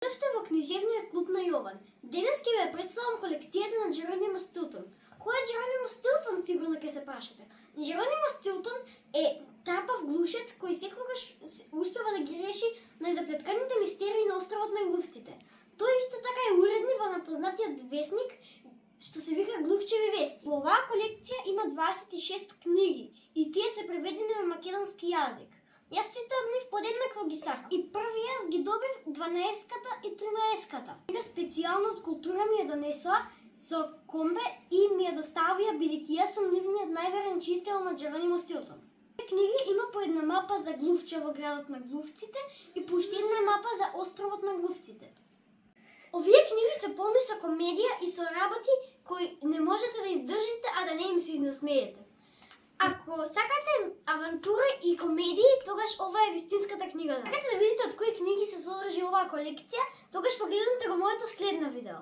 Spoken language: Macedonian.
Дојдовте во книжевниот клуб на Јован. Денес ќе ве представам колекцијата на Джеронимо Стилтон. Кој е Джеронимо Стилтон, сигурно ќе се прашате. Джеронимо Стилтон е трапав глушец кој секогаш успева да ги реши најзаплетканите мистерии на островот на глувците. Тој исто така е уредник во напознатиот весник што се вика Глувчеви вести. Во оваа колекција има 26 книги и тие се преведени на македонски јазик. Јас сите од нив подеднакво ги сакам. И први јас ги добив 12-ката и 13-ката. Книга специјално од култура ми ја донесоа со комбе и ми ја доставија бидејќи јас сум нивниот најверен чител на Джеронимо Стилтон. Книги има по една мапа за Глувчево, градот на глувците, и по уште една мапа за островот на глувците. Овие книги се полни со комедија и со работи кои не можете да издржите, а да не им се изнасмеете. Ако сакате авантура и комедии, тогаш ова е вистинската книга. Сакате да видите од кои книги се содржи оваа колекција, тогаш погледнете го моето следно видео.